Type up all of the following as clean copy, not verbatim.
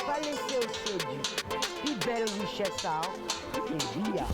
Pas laisser au séduit. Puis belle richesse, ça. Et bien.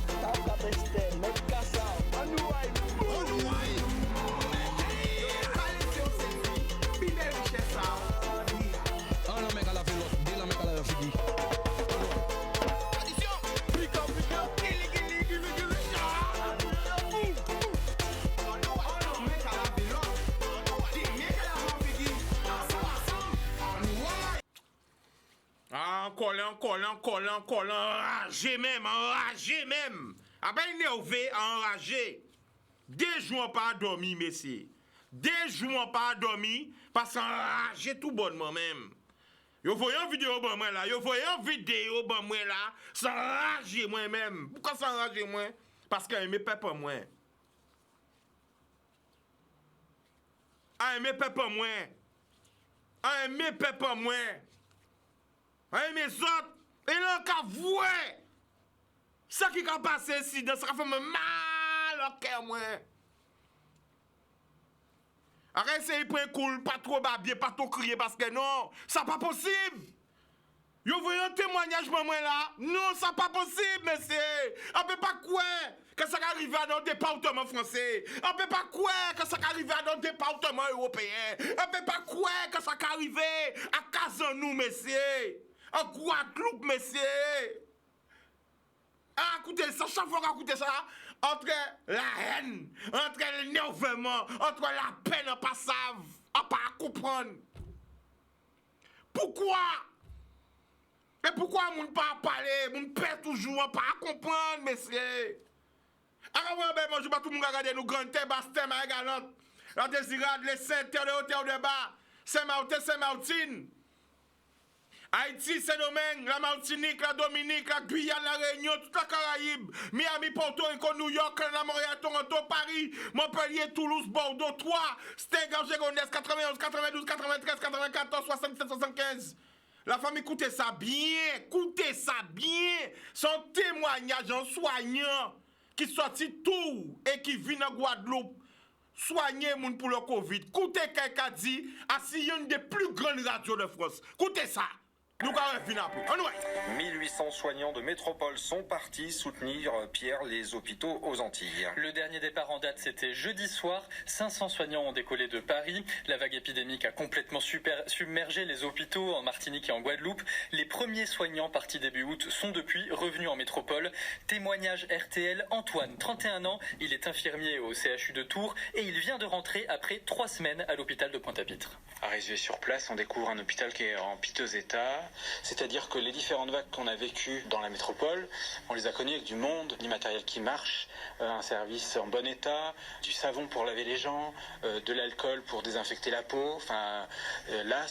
Encore, enragé même. Après énervé, enragé. 2 jours pas dormi, messieurs. 2 jours pas dormi, parce qu'enragé tout bonnement même. Yo voyez une vidéo bon moi là, s'enrager moi-même. Pourquoi s'enrager moi? Parce que mes peuple moi. Mes peuple moi. Mes peuple moi. Mes autres, et là, qu'à voir, ça qui a passé ici, ça fait mal au cœur, moi. Arrête, c'est point cool, pas trop babier, pas trop crier, parce que non, ça pas possible. Vous voyez un témoignage, moi, là? Non, ça pas possible, monsieur. On peut pas quoi que ça arrive dans le département français. On peut pas quoi que ça arrive dans le département européen. On peut pas quoi que ça arrive à Casanou, monsieur. En Guadeloupe, messieurs. Écoutez, ça, chaque fois qu'on écoute ça, entre la haine, entre l'énervement, entre la peine, on pas savent, on pas comprendre. Pourquoi? Et pourquoi on ne pas parler, on perd toujours, on pas comprendre, messieurs? Alors, moi, je ne pas tout le monde regarder nous grands thèmes, Bastien, ma galante, la désirade, les saints, terre de haut, terre de bas, Saint-Martin, Saint-Martine. Haïti, Saint-Domingue, la Martinique, la Dominique, la Guyane, la Réunion, toute la Caraïbe, Miami, Porto Rico, New York, la Montréal, Toronto, Paris, Montpellier, Toulouse, Bordeaux, Troyes, Stenger, Gégonesse, 91, 92, 93, 94, 67, 75. La famille, écoutez ça bien. Son témoignage en soignant qui sortit tout et qui vient en Guadeloupe. Soigner moun pour le Covid. Écoutez quelqu'un dit, c'est une des plus grandes radios de France. Écoutez ça. Nous allons finir après. 1800 soignants de métropole sont partis soutenir Pierre les hôpitaux aux Antilles. Le dernier départ en date, c'était jeudi soir. 500 soignants ont décollé de Paris. La vague épidémique a complètement submergé les hôpitaux en Martinique et en Guadeloupe. Les premiers soignants partis début août sont depuis revenus en métropole. Témoignage RTL, Antoine, 31 ans. Il est infirmier au CHU de Tours et il vient de rentrer après 3 semaines à l'hôpital de Pointe-à-Pitre. Arrivé sur place, on découvre un hôpital qui est en piteux état. C'est-à-dire que les différentes vagues qu'on a vécues dans la métropole, on les a connues avec du monde, du matériel qui marche, un service en bon état, du savon pour laver les gens, de l'alcool pour désinfecter la peau. Enfin, là,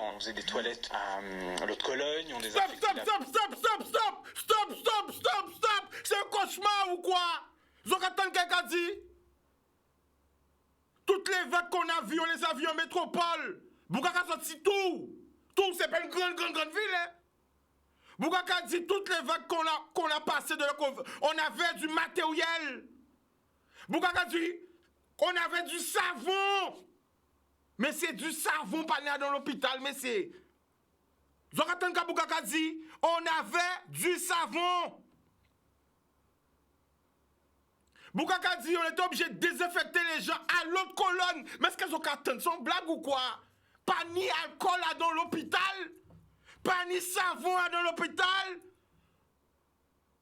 on faisait des toilettes à l'eau de Cologne, on désinfectait Stop! C'est un cauchemar ou quoi? Vous avez entendu quelqu'un dire? Toutes les vagues qu'on a vues, on les a vues en métropole. Vous avez sorti tout. Tout, c'est pas une grande ville, hein? Bougaka dit toutes les vagues qu'on a passées de la Covid, on avait du matériel. Bougaka dit qu'on avait du savon. Mais c'est du savon pas dans l'hôpital, mais c'est. Zokatan Bougaka dit on avait du savon. Bougaka dit on était obligé de désinfecter les gens à l'autre colonne. Mais est-ce que Zokatan sont blagues ou quoi? Pas ni alcool dans l'hôpital, pas ni savon dans l'hôpital.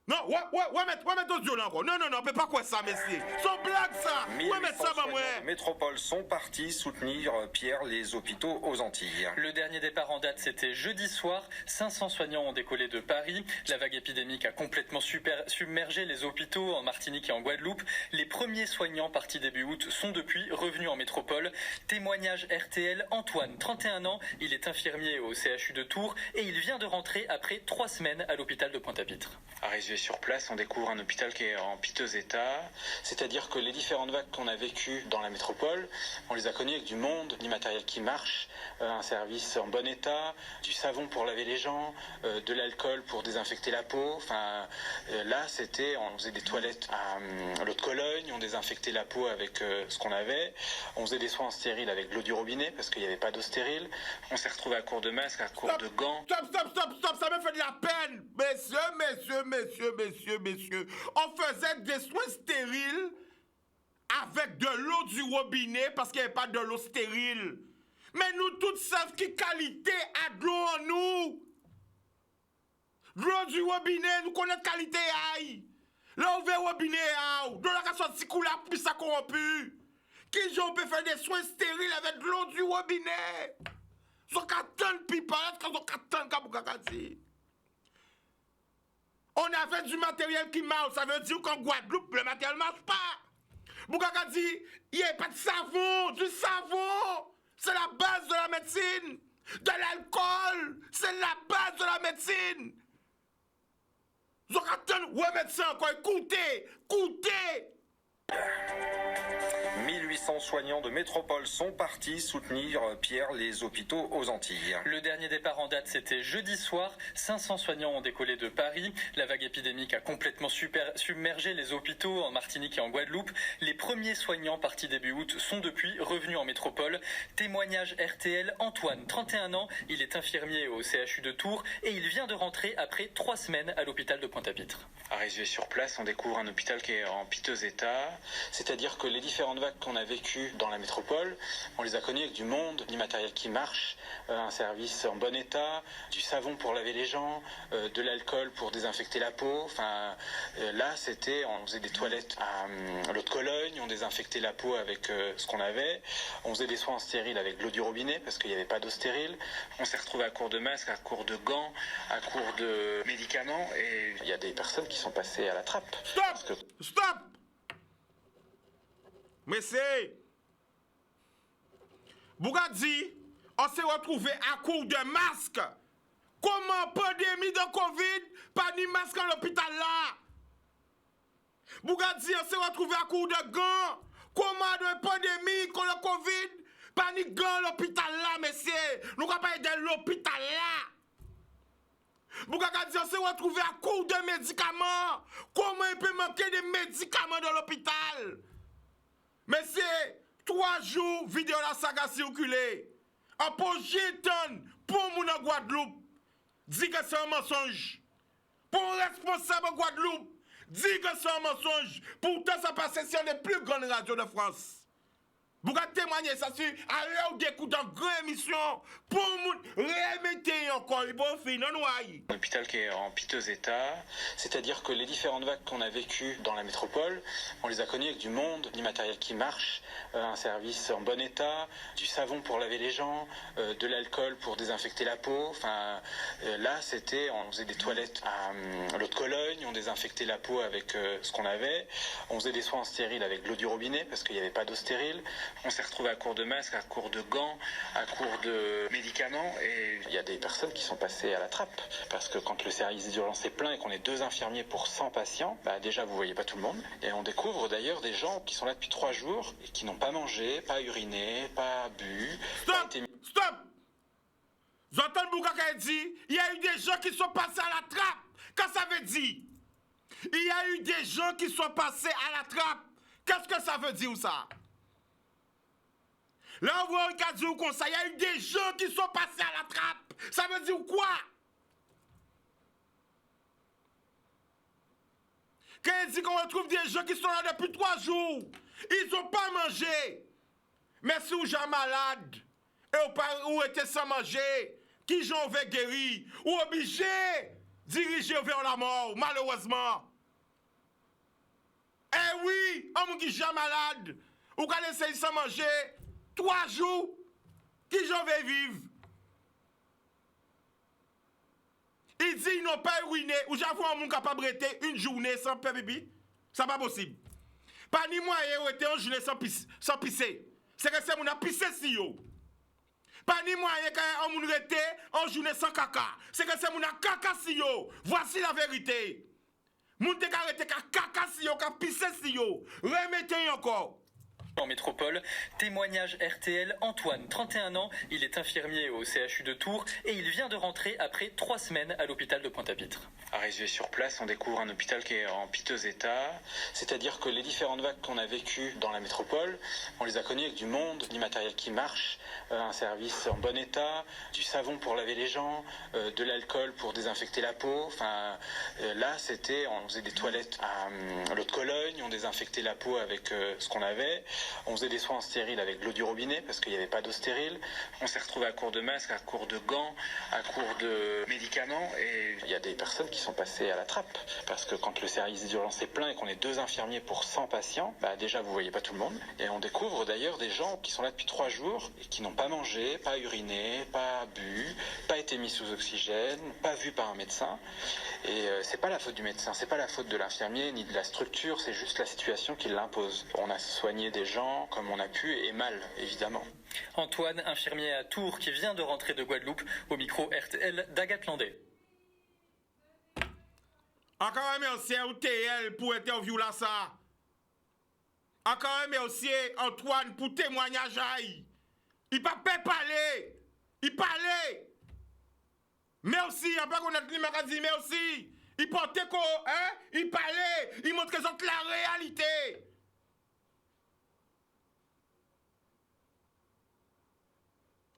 Non, ouais, mettre Dieu là encore. Non, on peut pas quoi ça, messieurs. Sans blague ça. Ouais, mettre ça, bah, ouais. Métropole sont partis soutenir Pierre les hôpitaux aux Antilles. Le dernier départ en date, c'était jeudi soir. 500 soignants ont décollé de Paris. La vague épidémique a complètement submergé les hôpitaux en Martinique et en Guadeloupe. Les premiers soignants partis début août sont depuis revenus en métropole. Témoignage RTL, Antoine, 31 ans. Il est infirmier au CHU de Tours et il vient de rentrer après 3 semaines à l'hôpital de Pointe-à-Pitre. Arrivé Arrivé sur place, on découvre un hôpital qui est en piteux état, c'est-à-dire que les différentes vagues qu'on a vécues dans la métropole, on les a connues avec du monde, du matériel qui marche, un service en bon état, du savon pour laver les gens, de l'alcool pour désinfecter la peau. Enfin, là, on faisait des toilettes à l'eau de Cologne, on désinfectait la peau avec ce qu'on avait, on faisait des soins stériles avec l'eau du robinet parce qu'il n'y avait pas d'eau stérile. On s'est retrouvé à court de masques, à court de gants. Stop, ça me fait de la peine. Messieurs. On faisait des soins stériles avec de l'eau du robinet parce qu'il n'y avait pas de l'eau stérile. Mais nous tous savons qui qualité a de l'eau en nous. L'eau du robinet, nous connaissons qualité aïe. Là, on veut robinet aïe. De la qu'à sortir couleur puis ça corrompu. Qui j'en peut faire des soins stériles avec de l'eau du robinet? Sont qu'à tant de pipa, sont qu'à tant de kabukakati. On avait du matériel qui marche, ça veut dire qu'en Guadeloupe, le matériel ne marche pas. Boukaka dit, il n'y a pas de savon, du savon. C'est la base de la médecine. De l'alcool, c'est la base de la médecine. Ouais, médecin, quoi, écoutez. 1800 soignants de métropole sont partis soutenir Pierre les hôpitaux aux Antilles. Le dernier départ en date, c'était jeudi soir. 500 soignants ont décollé de Paris. La vague épidémique a complètement submergé les hôpitaux en Martinique et en Guadeloupe. Les premiers soignants partis début août sont depuis revenus en métropole. Témoignage RTL, Antoine, 31 ans. Il est infirmier au CHU de Tours et il vient de rentrer après 3 semaines à l'hôpital de Pointe-à-Pitre. Arrivé sur place, on découvre un hôpital qui est en piteux état, c'est-à-dire que les différentes vagues qu'on a vécues dans la métropole, on les a connues avec du monde, du matériel qui marche, un service en bon état, du savon pour laver les gens, de l'alcool pour désinfecter la peau. Enfin, là, on faisait des toilettes à l'eau de Cologne, on désinfectait la peau avec ce qu'on avait, on faisait des soins stériles avec l'eau du robinet parce qu'il n'y avait pas d'eau stérile. On s'est retrouvé à court de masques, à court de gants, à court de médicaments et il y a des personnes qui sont passées à la trappe. Stop! Mais c'est... Bougadi, on s'est retrouvé à court de masques. Comment pandémie de Covid, pas ni masque à l'hôpital là? Bougadi, on s'est retrouvé à court de gants. Comment de pandémie contre le Covid, pas ni gants à l'hôpital là, messieurs? Nous n'avons pas de l'hôpital là. Bougadi, on s'est retrouvé à court de médicaments. Comment il peut manquer de médicaments dans l'hôpital? Mais c'est 3 jours, vidéo la saga circulée. En projetant pour mon Guadeloupe, dit que c'est un mensonge. Pour un responsable de Guadeloupe, dit que c'est un mensonge. Pourtant, ça passe sur les plus grandes radios de France. Vous pouvez témoigner ça sur à l'heure d'écoute dans une grande émission pour nous remettre encore les bons filles, non noyés. Un hôpital qui est en piteux état, c'est-à-dire que les différentes vagues qu'on a vécues dans la métropole, on les a connues avec du monde, du matériel qui marche, un service en bon état, du savon pour laver les gens, de l'alcool pour désinfecter la peau. Enfin, là, on faisait des toilettes à l'eau de Cologne, on désinfectait la peau avec ce qu'on avait, on faisait des soins stériles avec l'eau du robinet parce qu'il n'y avait pas d'eau stérile. On s'est retrouvé à court de masques, à court de gants, à court de médicaments et il y a des personnes qui sont passées à la trappe. Parce que quand le service d'urgence est plein et qu'on est 2 infirmiers pour 100 patients, déjà vous voyez pas tout le monde. Et on découvre d'ailleurs des gens qui sont là depuis 3 jours et qui n'ont pas mangé, pas uriné, pas bu. Stop! J'entends Boukaka dit, il y a eu des gens qui sont passés à la trappe. Qu'est-ce que ça veut dire? Il y a eu des gens qui sont passés à la trappe. Qu'est-ce que ça veut dire ça? Là, on voit un cas comme ça, il y a eu des gens qui sont passés à la trappe. Ça veut dire quoi? Quand il dit qu'on retrouve des gens qui sont là depuis 3 jours, ils n'ont pas mangé. Mais si vous êtes malade, ou étiez sans manger, qui j'en vais guérir, ou obligé diriger vers la mort, malheureusement. Eh oui, on qui est malade, ou quand essaye sans manger, 3 jours, qui j'en vais vivre? Il dit ils n'ont pas ruiné, ou j'avoue un monde capable de rester une journée sans faire pipi. Ça pas possible. Pas ni moyen de rester une journée sans pisser. C'est que c'est mon a pissé si yo. Pas ni moyen qu'un monde rester une journée sans caca. C'est que c'est mon a caca si yo. Voici la vérité. Moun te ka rete ka kaka si yo, ka pisse si yo. Remettez encore. En métropole, témoignage RTL, Antoine, 31 ans, il est infirmier au CHU de Tours et il vient de rentrer après 3 semaines à l'hôpital de Pointe-à-Pitre. Arrivé sur place, on découvre un hôpital qui est en piteux état, c'est-à-dire que les différentes vagues qu'on a vécues dans la métropole, on les a connues avec du monde, du matériel qui marche, un service en bon état, du savon pour laver les gens, de l'alcool pour désinfecter la peau. Enfin, là, on faisait des toilettes à l'eau de Cologne, on désinfectait la peau avec ce qu'on avait. On faisait des soins stériles avec de l'eau du robinet parce qu'il n'y avait pas d'eau stérile. On s'est retrouvé à court de masques, à court de gants, à court de médicaments. Et il y a des personnes qui sont passées à la trappe. Parce que quand le service d'urgence est plein et qu'on est 2 infirmiers pour 100 patients, déjà vous voyez pas tout le monde. Et on découvre d'ailleurs des gens qui sont là depuis 3 jours et qui n'ont pas mangé, pas uriné, pas bu, pas été mis sous oxygène, pas vu par un médecin. Et c'est pas la faute du médecin, c'est pas la faute de l'infirmier ni de la structure, c'est juste la situation qui l'impose. On a soigné des gens comme on a pu et mal, évidemment. Antoine, infirmier à Tours, qui vient de rentrer de Guadeloupe, au micro RTL d'Agathe Landais. Encore merci à UTL pour interview là ça. Encore merci Antoine pour témoignage. Il pas parler. Il parlait. Merci, après qu'on a tenu magazine, merci. Il portait quoi, hein? Il parlait. Il montrait la réalité.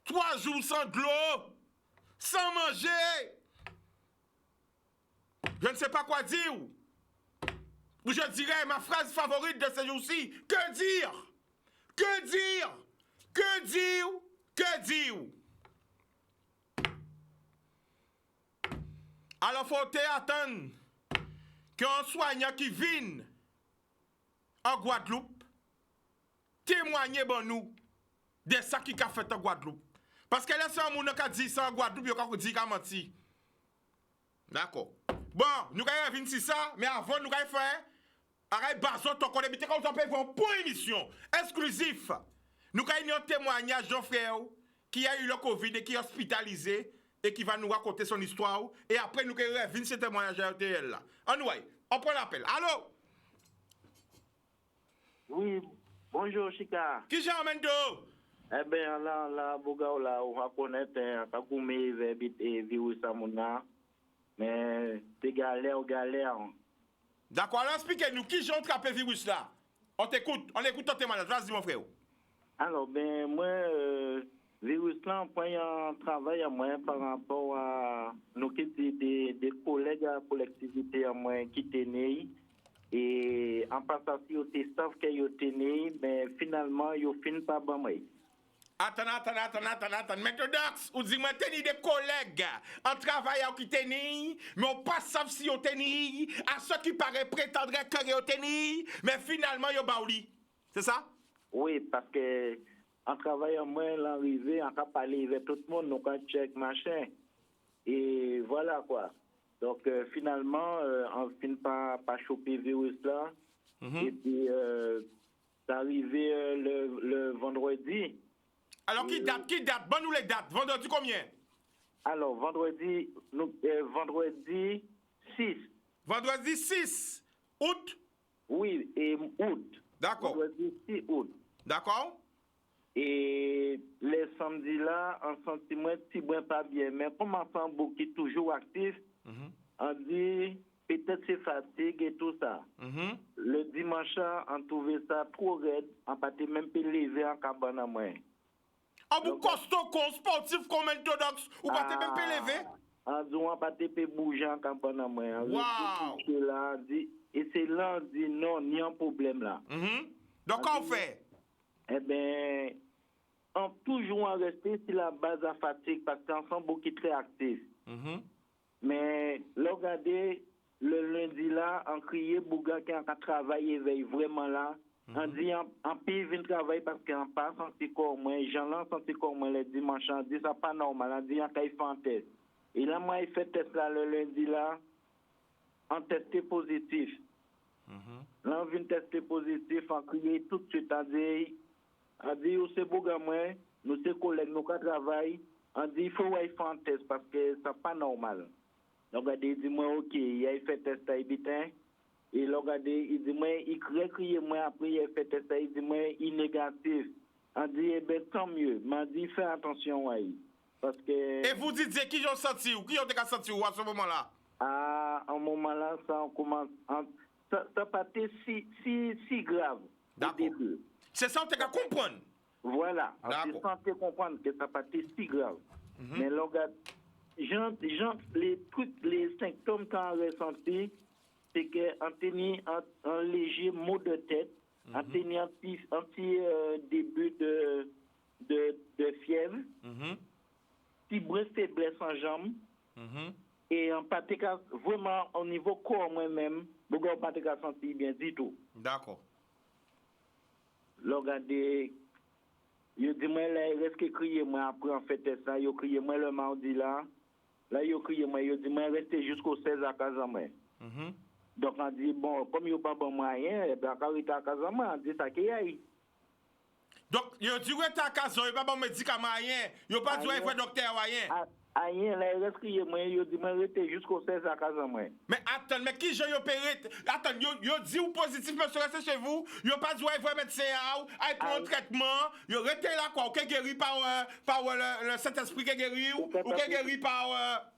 Trois jours sans de l'eau, sans manger. Je ne sais pas quoi dire. Ou je dirais ma phrase favorite de ces jours-ci. Que dire? Que dire? Que dire? Que dire? Alors faut attendre qu'un soignant qui vient en Guadeloupe témoigne bon nous de ça qui a fait en Guadeloupe. Parce que là, c'est un monde qui a dit ça en Guadeloupe, il a dit qu'il a menti. D'accord. Bon, nous allons venir sur ça, mais avant, nous allons faire arrête bason, ton qu'on habite quand on peut voir pour émission exclusif. Nous allons un témoignage d'un frère qui a eu le Covid et qui est hospitalisé et qui va nous raconter son histoire. Et après, nous allons venir ce témoignage à RTL là. Anyway, on prend l'appel. Allô? Oui, bonjour Chika. Qui j'ai emmène d'eau? Eh bien, là, on va connaître Kakoumé, Verbit et virus Amouna. Mais c'est galère. D'accord, alors expliquez-nous, qui j'ai attrapé le virus là? On écoute ton témoignage. Vas-y, mon frère. Alors, ben, moi, virus là, on prend un travail à moi par rapport à nous qui des collègues à collectivité à moi qui tenaient. Et en passant, si vous savez qu'ils tenaient, mais finalement, ils finissent pas bon moi. Attends. Méthodox, ou dis-moi, t'es des collègues en travaillant qui t'es mais on pas savoir si on t'es à ceux qui paraît prétendraient que on t'es mais finalement, yo baouli. C'est ça? Oui, parce que en travaillant, moi, l'arrivée, on a parlé avec tout le monde, donc on check machin. Et voilà quoi. Donc finalement, on finit pas choper le virus là. Et puis, c'est arrivé le vendredi. Alors, qui date? Bonne nous les dates. Vendredi combien? Alors, vendredi 6. Vendredi 6 août? Oui, et août. D'accord. Vendredi 6 août. D'accord. Et les samedis là, on sentit moins petit moins pas bien. Mais comme on sent beaucoup qui est toujours actif, on dit peut-être c'est fatigue et tout ça. Le dimanche, on trouvait ça trop raide. On ne peut même pas lever en cabane à moi. Ah, vous costaud, sportif comme orthodoxe, ou pas même pas lever? On dit on pas te bouger en cabane à moi. Wow. Et c'est là, on dit non, il y a un problème là. Donc, on fait? Eh bien, on toujours rester sur la base de fatigue parce qu'on sent beaucoup très actif. Mais regardez, le lundi là, on criait Bouga qui a travaillé veille vraiment là. On dit en pire vient travailler parce qu'on pas senti comme moi, j'en ai senti comme moi le dimanche, on dit ça pas normal, on dit on fait un test. Et là moi il fait test là le lundi là, on testé positif. Là on vient tester positif, on criait tout de suite, on dit c'est Bouga moi, nous c'est collègues nous qui travaillent, on dit il faut faire un test parce que ça pas normal. Donc, il dit, moi, ok, il a fait test à Ibitin. Et là, regardez, il dit, moi, il crié, moi, après, il a fait ça, il dit, moi, il est négatif. On dit, eh bien, tant mieux. M'a dit, fais attention, ouais. Parce que. Et vous dites, qui ont senti ou qui ont senti ou à ce moment-là? À un moment-là, ça on commence. Ça pas été si grave. D'accord. C'est ça, on t'a comprendre. Voilà. On s'est senti comprendre que ça pas été si grave. Mais là, regarde, les symptômes qu'on a ressentis, c'est qu'on tenait un léger mot de tête, on tenait un petit début de fièvre, petit bruit de faiblesse en jambes, et en pratique, vraiment, au niveau corps moi-même, beaucoup en pratique senti bien du tout. D'accord. Là, regardez, je dis, moi, là, il reste que crier, moi, après, en fait, ça, il crié, moi, le mardi, là, il crié, moi, il dit, moi, restez jusqu'au 16 à Casamance. Donc, on dit, bon, comme il n'y a pas bon moyen, il y a à Casamance, on dit ça qu'il y a. Donc, il dit, restez à Casamance, il n'y a pas bon médicament, rien. Il n'y a pas de voir docteur, rien. Rien, là, il reste crié, moi, il dit, moi, restez jusqu'au 16 à Casamance. Mais attends, mais qui j'ai opéré? Attends, il dit ou positif, monsieur, restez chez vous. Il n'y a pas de voir médecin, il prend un traitement. Il restez là, quoi, ou qui guéri par le Saint-Esprit qui guéri, ou qui guéri par.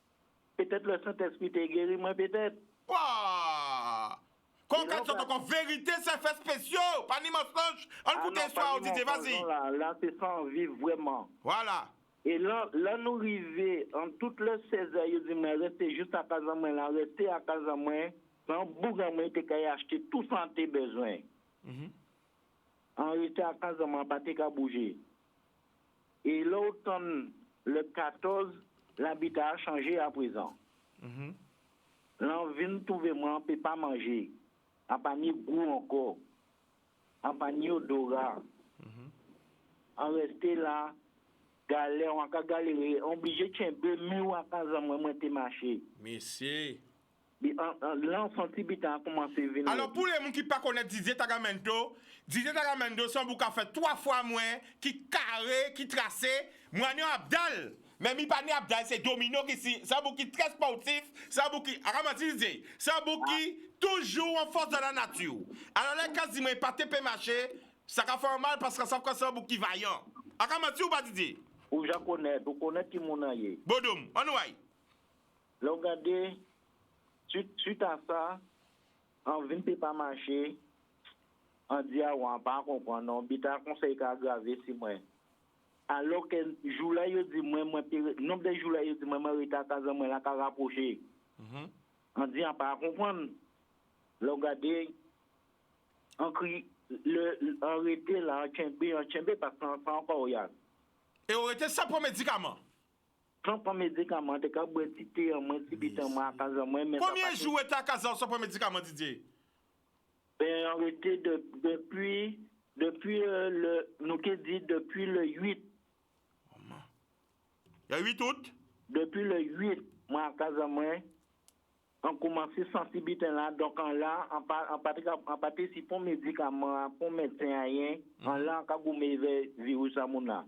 Peut-être le Saint-Esprit qui guéri, moi, peut-être. Waouh! Quand on encore vérité, c'est fait spéciaux, pas ni mensonge. On écoute l'histoire, on dit, vas-y. Là, c'est sans vivre vraiment. Voilà. Et là, nous arrivons, en tout le 16 heures, ils disent, mais restez juste à Casamance, là, restez à Casamance, sans bougamment, tu as acheté tout sans tes besoins. En restant à Casamance, pas qu'à bouger. Et là, autant le 14, l'habitat a changé à présent. Là, on vient trouver moi, on ne peut pas manger. On n'a pas ni goût encore. On n'a pas ni odorat. On reste là, galère, on a galéré, obligé de chamber mieux à Casamance, moi, te marcher. Monsieur. Là, on sentit bien à commencer à venir. Alors, pour les gens qui ne connaissent pas Didier Tagamento, c'est un bouc qui a fait 3 fois moins, qui carré, qui tracé, moi, je Abdal. Mais mi pas ni Abdal, c'est Domino qui ici. C'est un bouc qui est très sportif, c'est un bouc qui, c'est un bouc qui toujours en force de la nature. Alors là, quasiment pas te marcher, ça va faire mal parce que ça c'est un bouc qui vaillant. Akamati ou pas Didier? Ou je connais, vous connaissez qui mon aïe. Bodum, on y. Là, regardez, suite à ça, on ne peut pas marcher, on dit, on ne pas comprendre, on dit, on conseille qu'aggraver si moi. Alors que jour là, il dit, moi, nombre de jours là, il dit, moi, je suis à casa, moi, là, qu'à rapprocher. On dit, on ne pas comprendre. Là, regardez, on crie, on arrêté là, on tient parce qu'on n'est pas encore là. Et on était sans pour médicaments? Sans pour médicaments, tu as cité en moins, à casa, moi. Combien de jours tu à casa sans pour médicaments, Didier? Ben, on était depuis depuis le 8. Il y a 8 août? Depuis le 8, moi, à Casamance, on commence à sensibiliser là. Donc, on participe aux médicaments, pour médecin, rien. On l'a encore gommé le virus à mon là.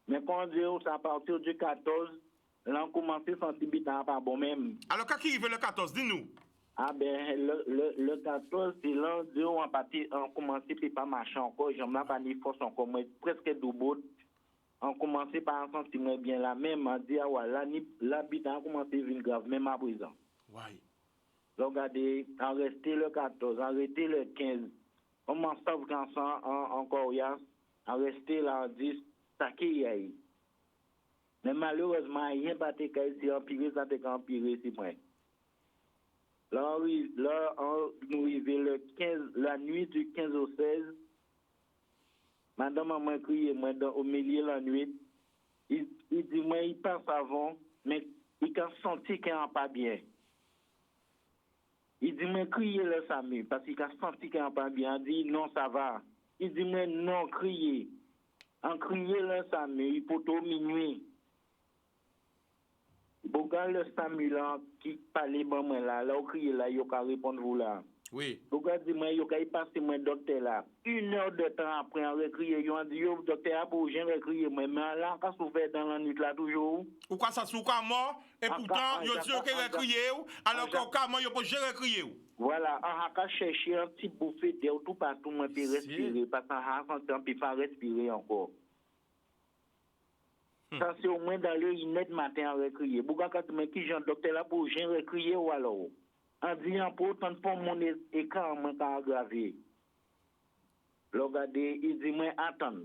Mais quand on dit à partir du 14, là, on commence à sensibiliser pas bon même. Alors, quand il arrive le 14, dis-nous. Ah ben, le 14, c'est là, on commence à pas marcher encore. J'en ai pas ni force encore, mais presque double. On commençait par un sentiment bien là même, on dit, ah ouais, l'habitant a commencé à venir grave, même à présent. Ouais. Regardez, on restait le 14, on restait le 15. On m'en sauve quand ça, encore, on restait là, on dit, ça qui y a. Mais malheureusement, il n'y a pas de cas ici, empiré, ça t'est empiré, c'est moi. Là, nous arrivons le 15, la nuit du 15 au 16. Madame m'a crié, moi, au milieu de la nuit. Il dit, moi, il passe avant, mais il a senti qu'il n'est pas bien. Il dit, moi, criez le Samu, parce qu'il a senti qu'il n'est pas bien. Il dit, non, ça va. Il dit, moi, non, criez. En crier le Samu, il peut au minuit. Bon, quand le Samu là, qui parlait, bon, moi, là, on crie là, il va répondre vous là. Oui. Regardez moi yo kay passer moi docteur là 1 heure de temps après en recrier yo dit yo docteur pour j'ai recrier moi mais là quand souffert dans la nuit là toujours Ou quoi ça sous quoi mort et pourtant yo dit que crier alors que comment yo peut gérer crier. Voilà, on a qu'à chercher un petit bouffée d'air tout partout moi puis respirer parce qu'on a senti on peut pas respirer encore. Ça c'est au moins dans le 1h matin à recrier. Pourquoi quand mais qui Jean docteur là pour j'ai recrier ou alors en disant pour tant pour mon écran moi qu'a aggravé. Regardez, il dit moi attends.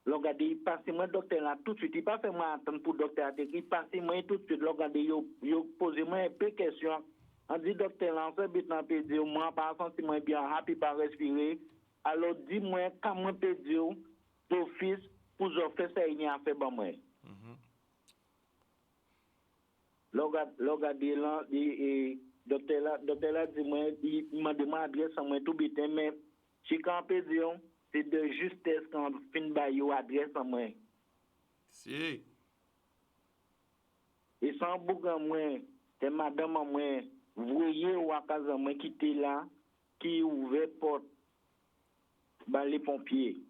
Regardez, il passe moi docteur là tout de suite, il pas fait moi attendre pour docteur il passe moi tout de suite. Regardez, yo poser moi un peu question. On dit docteur là, on fait bit dans peut dire moi pas senti moi bien happy pas respirer. Alors dis-moi comment peut dire d'office pour faire ça il a fait bon moi. Regardez là et docteur là dit moi il m'a demandé adresse moi tout bitin mais si quand peut dire c'est de justesse quand fin ba yo adresse moi. Si. Et sans bougan moi, c'est madame moi voyez ou à casa moi qui était là qui ouvert porte ba les pompiers.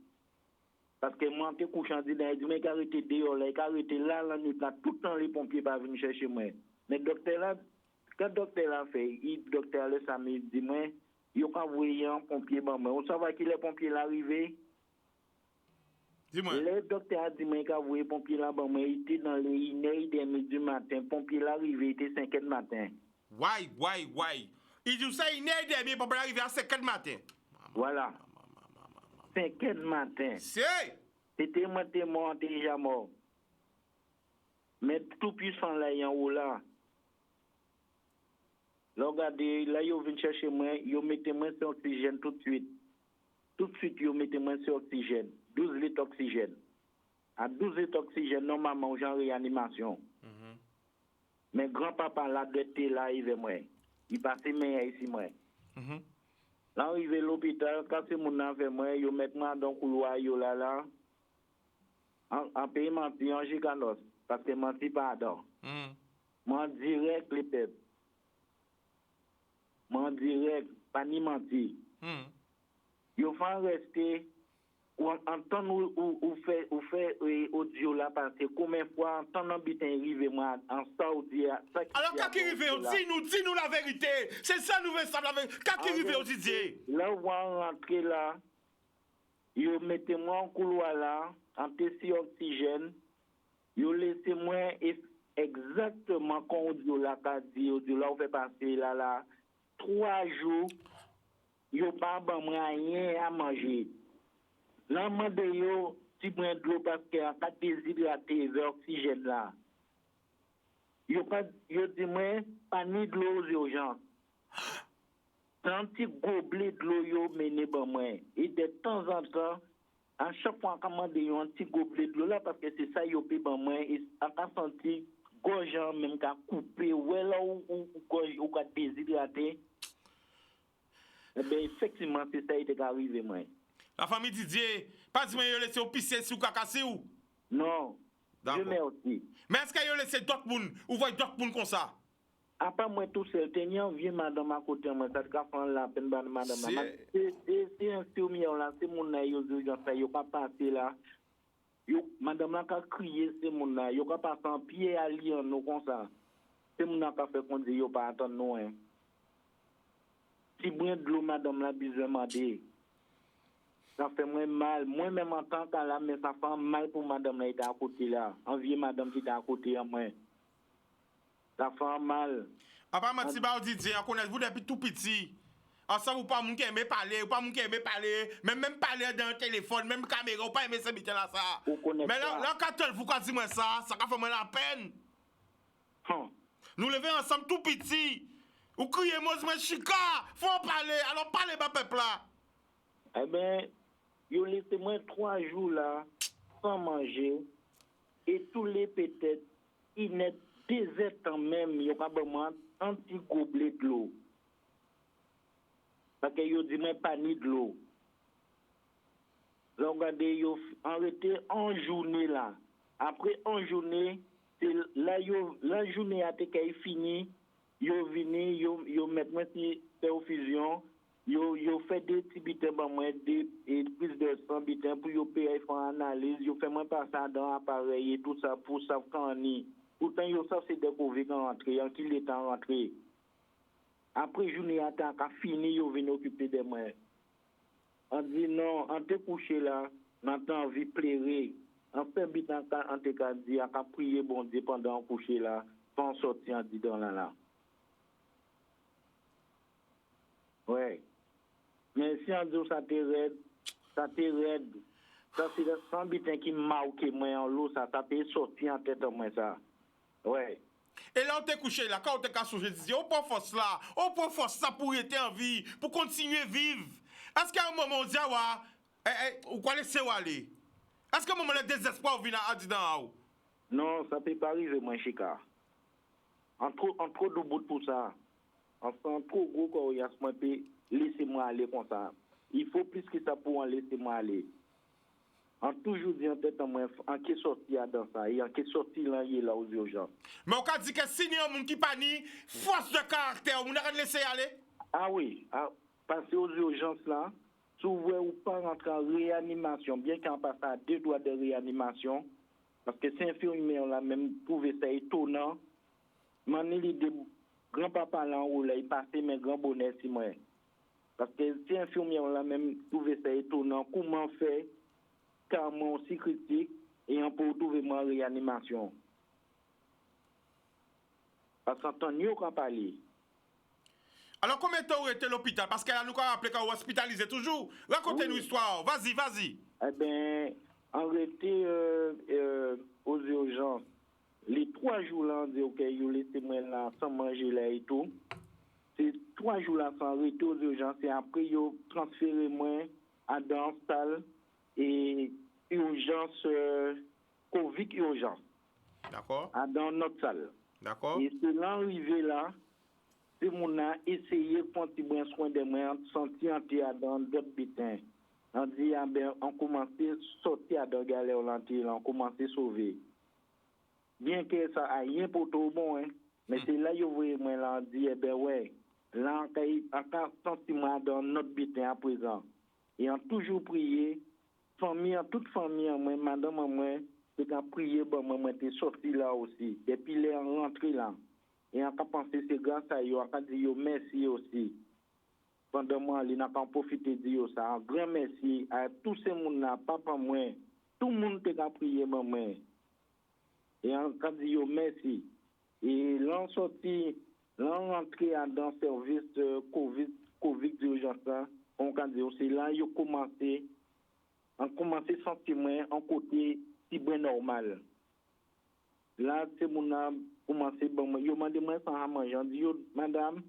Parce que moi te couchant dit dans dit mais arrêté dehors là, arrêté là nuit là tout le temps les pompiers pas venir chercher moi. Mais docteur là quand docteur là fait, il docteur le samedi dit moi yo ka voyer un pompier ba moi. On savait que les pompiers l'arrivé. Dis-moi. Le docteur a dit moi ka voyer pompier là ba moi, il était dans les 1h30 du matin, pompier l'arrivé était 5h du matin. Why? Il dit ça 1h30 pour arriver à 5h du matin. Voilà. 5h du matin. C'était moi mort déjà mort. Mais tout puissant là en haut là. Regardez, là, ils viennent chercher moi, ils mettent moi sur oxygène tout de suite. Tout de suite, ils mettent moi sur oxygène. 12 litres d'oxygène. À 12 litres d'oxygène, normalement, j'ai en réanimation. Mais grand-papa, là, de thé, là, il veut moi. Il passe mes ici, moi. Là, il va à l'hôpital, quand c'est mon affaire, moi, ils mettent moi dans le couloir, là. En pays menti, en giganos. Parce que menti, pardon. Moi, direct, les peuples. Moi direct, pas ni menti. Yo fait rester ou entendre ou fait audio là parce que combien de fois entendre bitin arrivé moi en Saoudi. Alors quand qui arrive dis-nous la vérité. C'est ça nous veut savoir la vérité. Quand qui arrive Didier. Là où on rentrer là, yo mettez moi en couloir là, en testé oxygène. Yo laissez moi exactement quand audio là qu'a dit audio là on fait passer là 3 jours, yo pas ban rien à manger. Là, mande yo, si prend de l'eau parce que en cas déshydraté, oxygène là. Yo dit moi, pas ni de l'eau aux urgences. Un petit gobelet de l'eau yo mené ban moi. Et de temps en temps, à chaque fois qu'on mande yo un petit gobelet de l'eau là parce que c'est ça yo pe ban moi et on a senti gorge même qu'a coupé ouais là ou gorge ou qu'a déshydraté. Eh bien, effectivement, c'est ça qui est arrivé, moi. La famille Didier, pas dire que laissé au pisser sous cacassé ou? Non. Je merci. Mais est-ce qu'il a laissé d'autres moun ou voyez d'autres moun comme ça? À part moi tout seul, tenir vieux madame à côté moi, ça te fait la peine madame. C'est un infirmière là, c'est mon là, yo pas passer là. Yo madame là a crié c'est mon là, yo pas passer en pied à lire nous comme ça. C'est mon là pas fait qu'on dit yo pas attendre nous hein. Si moi de l'eau, madame la besoin demander. Ça fait moins mal. Moi-même en tant que là, mais ça fait mal pour madame là qui est à côté là. Envier madame qui est à côté à moi. Ça fait mal. Papa m'a dit, Didier, on connaît vous depuis tout petit. Ensemble, vous pas moun qui aime parler, ou pas moun qui aime parler, même parler dans le téléphone, même caméra, ou pas aimer ce métier là ça. Mais là, quand vous dites moi ça fait moi la peine. Nous levons ensemble tout petit. Ou criez moi chica, faut parler, alors parlez ma peuple là. Eh ben, yo laissé moi 3 jours là, sans manger, et tous les peut-être, il n'est désert quand même, yo pas vraiment un petit gobelet de l'eau. Parce que yo dit moi pas ni de l'eau. Là, regardez, yo arrêté en journée là. Après en journée, c'est là yo, la journée a été finie. yo vini, yo met moi si perfusion, yo fait des petits bitins ban moi des plus de 100 bitins pour yo payer faire analyse, yo fait moi passer dans appareil et tout ça pour savoir quand ni. Pourtant yo ça c'est découvrir quand rentrer, en qu'il est en rentrer. Après journée attend qu'a fini yo vinn occuper de moi. On dit non, on te couché là, maintenant envie pleurer. On fait bitan on te ka dit on prier bon Dieu pendant couché là, sans sortir en dit dans là. Ouais. Mais si on dit ça te raide. Ça c'est le 100 bitin qui marque moi en l'eau, ça t'est sorti en tête en moi ça. Ouais. Et là, on t'est couché là, quand on t'est cassé, je disais, on prend force là, on prend force ça pour être en vie, pour continuer à vivre. Est-ce qu'à un moment, on dit, ou quoi laisser aller? Est-ce qu'à un moment, le désespoir vient à dire dans Non, ça peut pas arriver, moi, Chika. En trop de bout pour ça. En trop gros, quand il y a ce moment, laissez-moi aller comme ça. Il faut plus que ça pour en laisser-moi aller. On toujours dit en tête en moi, en qui sorti dans ça, et en qui sorti là, il est là aux urgences. Mais on a dit que si il y a un monde qui panie, force de caractère, on a laissé aller? Ah oui, passer aux urgences là, souvent ou pas rentrer en réanimation, bien qu'on passe à 2 doigts de réanimation, parce que c'est infirmier là même trouvé ça étonnant. Mané l'idée grand-papa là où là, il passait mes grands bonnets si moi. Parce que c'est infirmier là même trouvé ça étonnant, comment faire carrément aussi critique et on peut trouver moi en réanimation. Parce qu'en temps nous quand parler. Alors combien de temps vous êtes à l'hôpital? Parce qu'elle nous a rappelé qu'on est hospitalisé toujours. Racontez-nous l'histoire. Vas-y. Eh bien, arrêté aux urgences. Les 3 jours là, on dit ok, vous laissez-moi là sans manger là et tout. Ces 3 jours là sont arrêtés aux urgences et après vous transférez moi à dans salle et urgence Covid urgence. D'accord. Dans notre salle. D'accord. Et c'est l'arrivée là, c'est mon a essayé de prendre un soin de moi, senti en dans d'autres bitins. On dit, on commence à sortir de galère, on commence à sauver. Bien que ça a rien pour tout bon, hein, mais c'est là que vous voyez, moi, là, on dit, ouais, là, on a senti moi dans notre bitin à présent. Et on toujours prié, toute famille, moi, madame, moi, c'est qu'à prier, bon, moi, t'es sorti là aussi. Depuis les rentré là. Et on a pensé c'est grâce à eux, on a dit merci aussi. Pendant moi, on a profité de dire ça. Un grand merci à tous ces gens-là, papa, moi, tout le monde qui a prié, maman. Et on a dit merci. Et l'on sorti, l'on rentré dans le service Covid d'urgence, on a dit c'est là qu'ils ont commencé à sentir un côté si bien normal. Là, c'est mon âme commencé, bon, yo m'a demandé ça à manger. On dit, madame,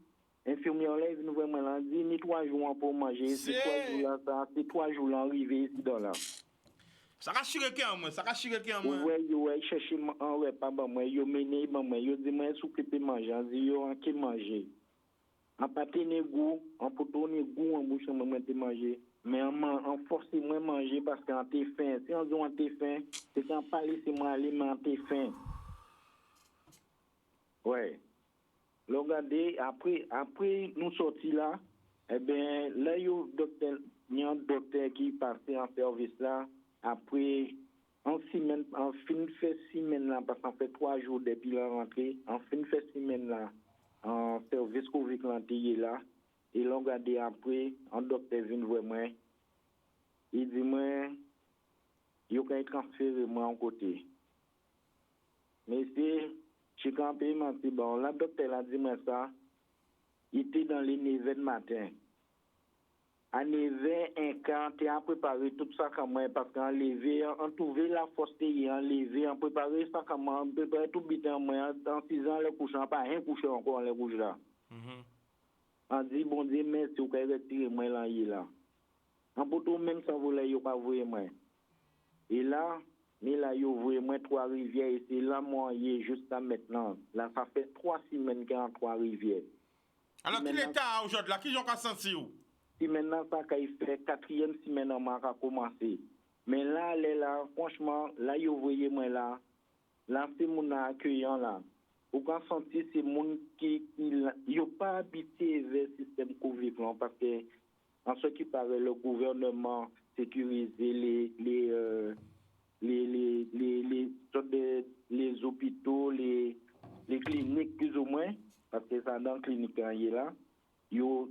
infirmière là, il nous vraiment dit, ni 3 jours pour manger. C'est 3 jours là, ça, c'est 3 jours là, arrivé ici dans là. Ça va chirer qui en moi, Ouais, chercher un repas, bon, moi, yo mené, bon, moi, yo dit, moi, s'occuper manger. On dit, yo, en qui manger. En pâté, ne goût, en poteau, ne goût, en bouche, moi, te manger. Mais en force, moi, manger parce qu'on t'es faim. Si on dit, on t'es faim, c'est quand pas laisser moi aller, mais on t'es faim. Ouais. Regardez, après nous sortis là, eh bien, là, il y a un docteur qui partait en service là, après, en fin fait 6 semaines là, parce qu'on fait 3 jours depuis la rentrée, en fin fait 6 semaines là, en service Covid là, et regardez après, un docteur vient voir moi, il dit moi, il faut transférer moi en côté. Mais c'est je suis campé, bon, la docteur a dit moi ça, il était dans les 9h du matin. À 9h, un quart, il a préparé tout ça comme moi, parce qu'on levé, on trouvait la force, on levé, on préparait ça comme moi, on préparait tout bit en moi, dans 6 ans, le couchant, pas rien couché encore, le couche là. On dit, bon Dieu, merci, vous pouvez retirer moi là. On peut tout même sans voler, vous ne pouvez pas moi. Et là, mais là, vous voyez, moi, 3 rivières, et c'est là, moi, jusqu'à maintenant. Là, ça fait 3 semaines qu'il y a 3 rivières. Alors, quel état aujourd'hui, là, qui j'en senti où? Si maintenant, ça fait 4e semaine, on a commencé. Mais là, franchement, là, vous voyez, moi, là, c'est mon accueillant, là. ou quand sentir ces gens qui n'ont pas habité vers le système Covid, non, parce que, en ce qui paraît, le gouvernement sécurise les hôpitaux, les cliniques plus ou moins, parce que ça dans la clinique là, yo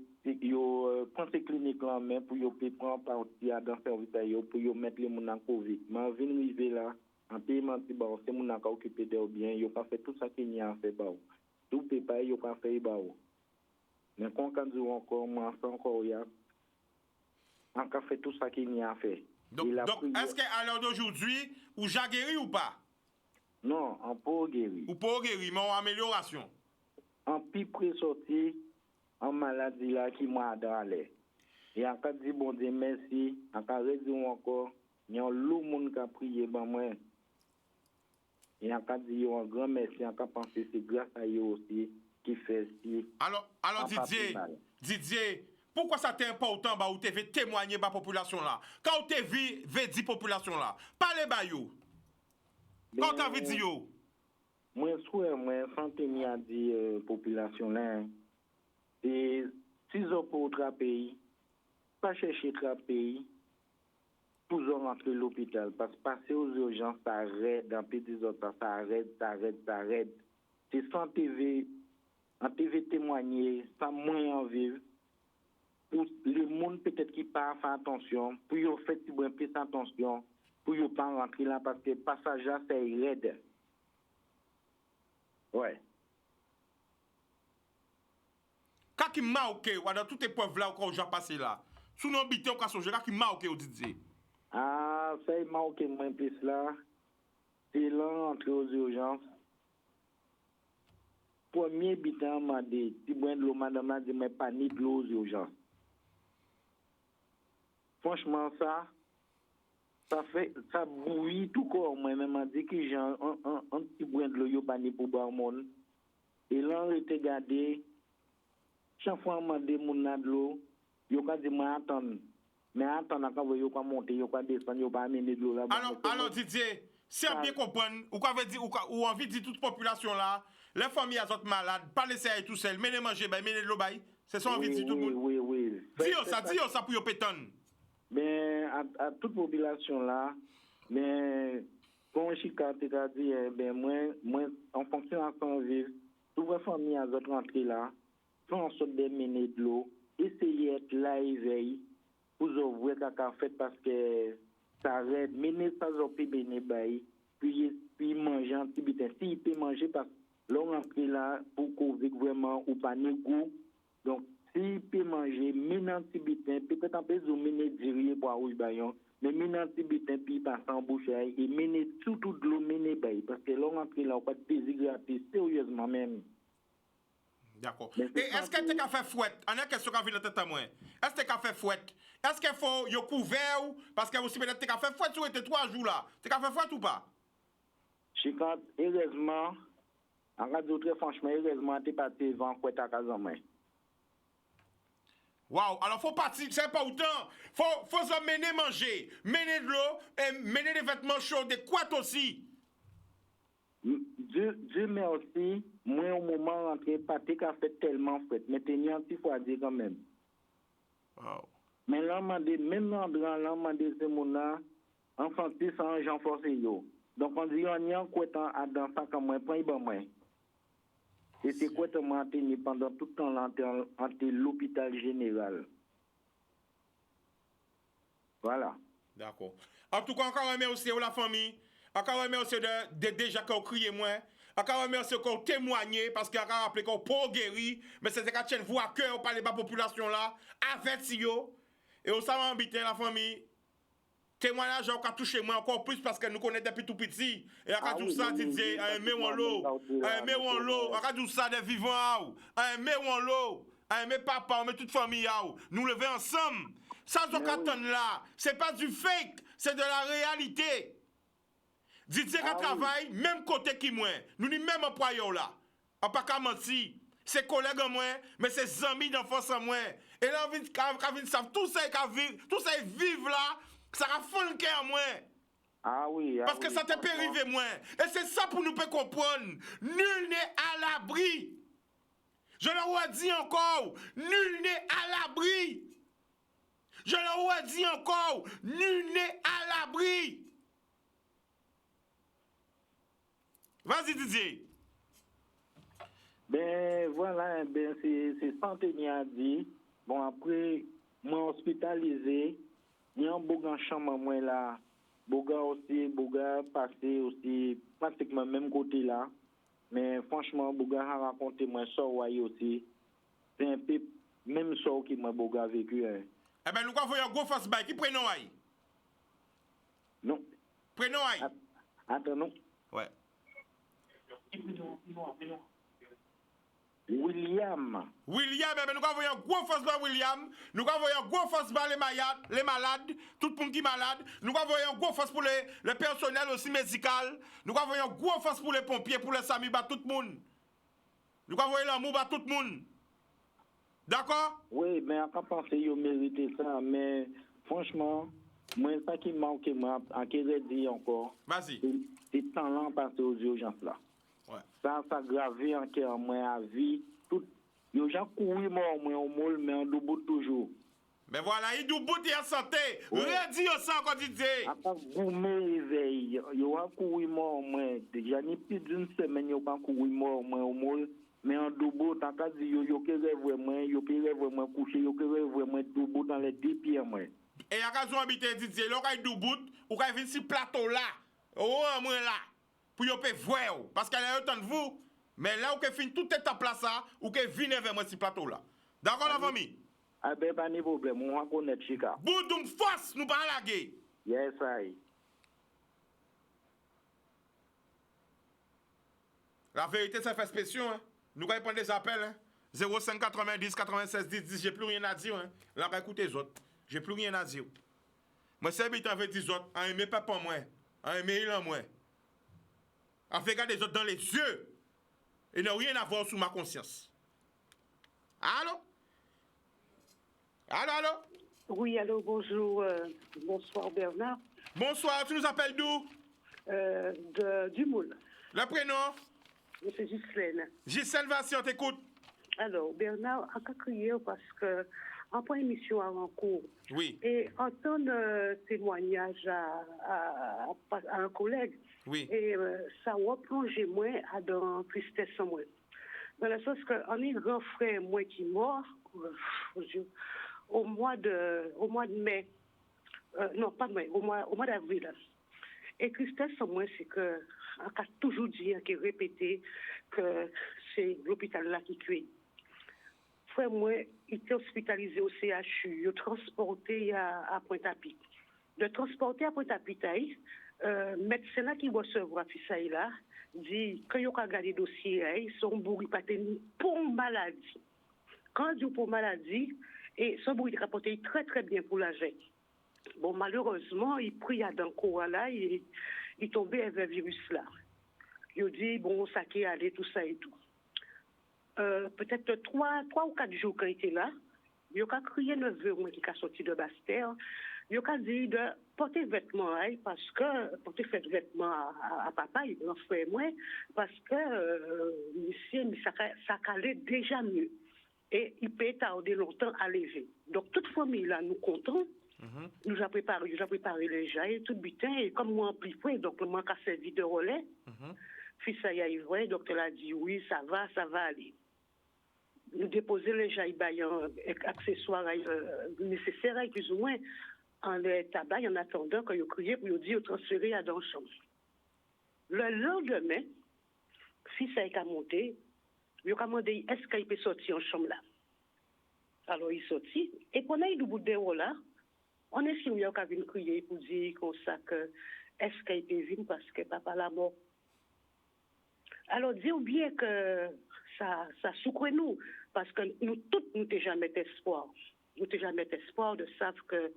prend ces cliniques là même pour yo prendre partie dans le service pour yo mettre les gens en Covid. Mais en venir arriver là, en paiement si bah c'est mon qui occupé de bien, yo pas fait tout ça qu'il y a fait bah. Tout peut pas yo pas fait bah. Mais quand on encore moi encore ya on a fait tout ça qu'il y a fait. Donc est-ce qu'à l'heure d'aujourd'hui, ou j'ai guéri ou pas? Non, on peut guérir. Ou pas guéri, mais en amélioration. En plus sorti en maladie là qui m'a d'aller. Et en cas dit bon Dieu merci, en cas redit encore, il y a un lot monde qui a prié ben moi. Et en cas dit un grand merci, en cas penser c'est grâce à eux aussi qui fait ci. Alors Didier, pourquoi ça t'est important bah ou t'es témoigner ba population là? Quand t'es veut dire population là, parlez ba yo. Quand t'as vu dire yo. Moi souhait moi santé mi a dit population là. Et si vous pour autre pays, pas chercher autre pays pour rentrer l'hôpital parce que passer aux urgences ça arrête dans petits autres ça arrête. C'est sans TV témoigner, ça moins en vivre. Pour le monde peut-être qui pas faire attention, pour y faire plus attention, pour y pas rentrer là parce que passage là c'est raide. Ouais. Quand qui marque dans toute épreuve là encore j'ai passé là. Sous nos habitants quand songer qui marque au Didier. Ah, ça marque moins plus là. C'est là entrer aux urgences. Premier habitant m'a dit, si bon de l'eau madame a dit mais pas ni de l'eau aux urgences. Franchement ça bouillit tout corps moi même m'a dit que j'ai un petit brin de l'eau yo pas ni pour boire monde. Et là on était gardé chaque fois m'a demandé mon de l'eau, yo ka dit moi attendre. Mais attendre quand yo ka monter, yo ka descendre, yo pas amener de l'eau là. Alors Didier, si on bien comprendre, ou quoi veut dire ou envie de dire toute population là, les familles à autres malades, pas laisser tout seul, mener manger, mener de l'eau bail. C'est ça envie de dire tout le monde. Oui. Dis ça pour yo pétonne. Mais à toute population là, mais comme Chika t'a dit, ben moi en fonction de son vivre, toute la famille à autres rentrer là, font en sorte de mener de l'eau, essayer d'être là et veille pour ouvrir caca fait parce que ça arrête, mener ça au béné bail, puis manger un petit bitin. Si il peut manger parce que l'on rentre là pour couvrir vraiment ou pas ni goût, donc s'il peut manger, mener un petit bitin, peut-être un peu mener dirier pour rouge baillon, mais mener un petit bitin puis passer en bouche et mener surtout de l'eau mener bail parce que l'on rentre là, on pas de plaisir gratuit, sérieusement même. D'accord. Et est-ce que tu as fait fouette? On a une question qui vient de tête à moi. Est-ce que tu as fait fouette? Est-ce qu'il faut y couvert parce que aussi peut-être tu as fait fouette sur tes 3 jours là. Tu as fait fouette ou pas? Chicard, heureusement, en cas d'autre franchement, heureusement, tu es parti devant fouette à Kazamé. Waouh, alors faut partir, c'est pas autant. Faut se mener manger, mener de l'eau et mener des vêtements chauds, des couettes aussi. Dieu merci, moi au moment rentré, Patrick a fait tellement fouette, mais t'es un petit fois dire quand même. Wow. Mais là, même dans le c'est mon là, enfant, sans gens forcés yo. Donc on dit on y a un couette dans ça comme moi, point bon moi. Et c'est couette m'a tenu pendant tout le temps entre l'hôpital général. Voilà. D'accord. En tout cas, encore remercier la famille. Encore remercier de déjà qu'on crie moins. Encore remercier qu'on témoigné parce qu'il a rappelé qu'on peut guérir. Mais c'est qu'à tienne vous à cœur par les population là. Avec si yo. Et on s'en habiter la famille. Témoignage qui a touché moi encore plus parce que nous connaissons depuis tout petit. Et à tout ça, Didier, à aimer ou l'eau. À aimer ou l'eau. À tout ça des vivants. À aimer ou l'eau. À aimer papa, à aimer toute famille. Nous lever ensemble. Ça, ce qu'on là, c'est pas du fake, c'est de la réalité. Didier qui travaille, même côté qui moi. Nous ni même employés là. On pas qu'à mentir. C'est collègues en moi, mais c'est amis d'enfance en moi. Et là, quand ils savent tout ça, vivent là, ça va fond le cœur en moi. Ah oui. Parce que ça te peut arriver moins. Et c'est ça pour nous peut comprendre. Nul n'est à l'abri. Je le redis encore, nul n'est à l'abri. Je le redis encore, nul n'est à l'abri. Vas-y Didier. Ben voilà, ben c'est Santéni a dit. Bon après, moi hospitalisé, il y a un beau chambre moi là. Boga aussi, Boga passé aussi pratiquement même côté là. Mais franchement, Boga a raconté moi ça aussi. C'est un peu même ça qui m'a Boga vécu. Hein. Eh ben nous avons un gros face bail. Qui prénom aïe? Non. Prénom aïe? Attends, non. Ouais. William, eh ben nous avons un gros face bail William. Nous avons un gros face bail les malades, tout le monde qui est malade. Nous avons un gros face pour le personnel aussi médical. Nous avons un gros face pour les pompiers, pour les samis, bah tout le monde. Nous avons l'amour, bah tout le monde. D'accord? oui, mais à penser qu'il mérite ça, mais franchement, moi, ça qui manque, moi, en dit encore, Vas-y. c'est talent passé aux urgences là. Ouais. Ça gravé en moi à vie. Tout, les gens courent mort, moi, au moule, mais en debout toujours. Mais voilà, il doit bouter en santé. Ouais. Redis au sang quand il dit. Après, vous me réveillez, ils ont couru mort, moi. Déjà, ni plus d'une semaine, ils ont couru mort, moi, au moule. Mais en debout, tant qu'à dire, ils ont vraiment couché, ils ont vraiment debout dans les 10 pieds, moi. Et à raison habiter Didier, là, quand il bout, ou quand il vient sur plateau là, oh, moi là, pour y peut voir, parce qu'elle est autant de vous. Mais là où que fin tout est en place, ou que vient vers moi sur plateau là. D'accord, la famille? Ah ben, pas de problème, on va connaître Chica. Boudoum force, nous pas la guerre. Yes, I. La vérité, ça fait spécial, hein. Nous allons prendre des appels, hein. 05 90 96 10 10, j'ai plus rien à dire, hein. Là, écoutez les autres. J'ai plus rien à dire. Moi, c'est habitant avec les autres, en aimer pas pour moi, en aimer il en moi. En fait, regarder les autres dans les yeux. Et n'a rien à voir sous ma conscience. Allô? Allô? Oui, allô, bonjour. Bonsoir Bernard. Bonsoir, tu nous appelles d'où? Du Moule. Le prénom? Monsieur Ghislaine. Gisèle Vassi, on t'écoute. Alors, Bernard, en crier parce que en point émission en cours. Oui. Et entendre témoignage à un collègue. Oui. Et ça replonge moi dans tristesse en moi. Dans le sens qu'on est grand frère moi qui est mort au mois de mai. Non, pas de mai, au mois d'avril. Et tristesse en moi, c'est que on a toujours dit, qui répété que c'est l'hôpital là qui tue. Frère moi, il était hospitalisé au CHU, il est transporté à Pointe-à-Pitre. De transporter à Pointe-à-Pitre, médecin là qui recevoir Fissaï là, dit quand il a regardé le dossier, son bourri pas pour maladie. Quand il dit pour maladie, et son bourri est rapporté très très bien pour la jeune. Bon, malheureusement, il prit à d'un courant là, il tombait avec le virus là. Il dit, bon, ça qui est allé, tout ça et tout. Peut-être 3 ou 4 jours qu'il était là, il a crié neveu qui a sorti de Bastère. Il a dit de porter vêtements parce que porter vêtements à papa, il en fait moins parce que monsieur ça allait déjà mieux et il peut tarder longtemps à lever. Donc toute famille là nous comptons. Nous a préparé les gens et tout butin et comme moi en plus donc moi qui a servi de relais. Fils ça y a vrai, donc elle a dit oui, ça va aller. Nous déposer les jailles accessoires nécessaires plus ou moins en les tabac en attendant que vous criez pour vous dire transférer à dans chambre. Le lendemain, fils a monté, il a demandé est-ce qu'il peut sortir en chambre là. Alors il sortit et pendant il bout de là, on est sûr qu'il a venu crier pour dire comme ça que est-ce qu'il peut venir parce que papa l'a mort. Alors dire bien que ça souffre nous parce que nous toutes nous n'avons jamais d'espoir. Nous n'avons jamais d'espoir de savoir que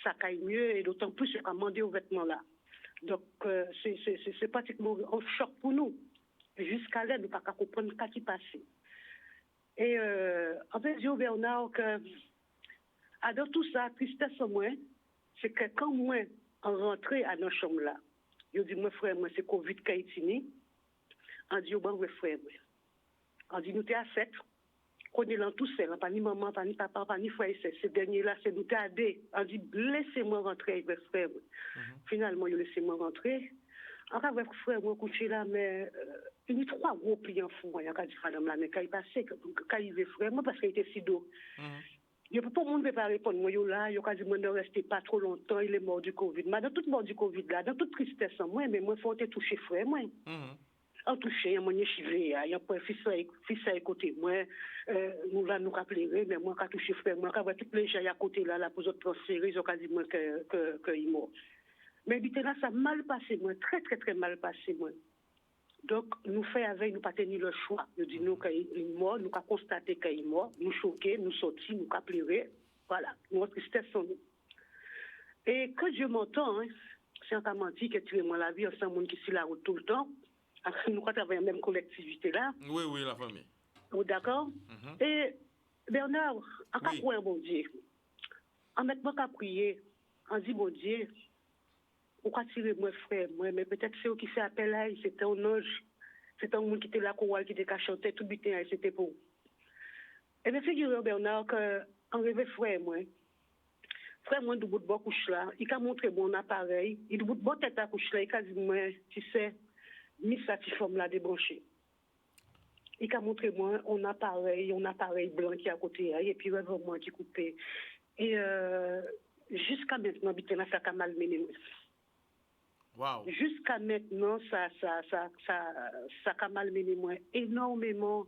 ça caille mieux et d'autant plus qu'on a demandé aux vêtements là. Donc c'est pratiquement un choc pour nous. Jusqu'à là, nous ne pouvons pas comprendre ce qui passe. Et en fait, je dis Bernard que dans tout ça, tristesse au moins, c'est que quand moi on rentrait à nos chambres là, Yo dit, moi, frère, moi, c'est Covid Kaitini. On dit, bon, ouais, frère, moi. On dit, nous t'es à 7. Qu'on est là tout seul, pas ni maman, pas ni papa, pas ni frère. Ces derniers-là, c'est nous t'es à 2. On dit, laissez-moi rentrer, ouais, frère. Finalement, il laissez-moi rentrer. Encore, ouais, frère, moi, couché là, mais il y a 3 gros clients fous. Il y a qu'à dire, madame, là, mais quand il passait, quand il veut, frère, moi, parce qu'il était si d'eau. Il n'y a pas de monde qui ne peut pas répondre. Moi, là, il y a qu'à dire, moi, ne restez pas trop longtemps, il est mort du Covid. Mais dans toute mort du Covid, là, dans toute tristesse, moi, mais moi, il faut te toucher, frère, moi. En touché, moi, je suis chivé, il y a pas fils à côté, moi, nous là, nous rappeler, mais moi, quand touché, frère, moi, quand tous les gens à côté, là, pour autres transférer, ils ont qu'à dire, moi, qu'il est mort. Mais, là, ça a mal passé, moi, très, très, très mal passé, moi. Donc, nous faisons avec, nous pas tenu le choix. Nous disons nous qu'il est mort, nous avons constaté qu'il est mort, nous choqués, nous sortis, nous avons pleuré. Voilà, notre tristesse sont nous. Et que Dieu m'entend, hein, c'est un menti qui a tué moi la vie, c'est un monde qui est là tout le temps. Nous avons la même collectivité là. Oui, oui, la famille. Oh, d'accord? Et Bernard, en cas quoi, bon Dieu, en mettant qu'à prier, en dit, bon Dieu, pourquoi tirer moi frère, moi, mais peut-être c'est eux qui fait appel là, c'était un ange, c'était un monde qui était là, qui était chanté, tout butin, c'était pour. Et bien, figurez Bernard, qu'en rêve frère, moi, du bout de bon couche là, il a montré mon appareil, il du bout de bon tête à couche là, il a dit, moi, tu sais, mis sa petite forme là débranchée. Il a montré moi un appareil blanc qui est à côté, et puis vraiment qui coupé. Et jusqu'à maintenant, il a fait mal mené. Wow. Jusqu'à maintenant, ça a malmené moi énormément.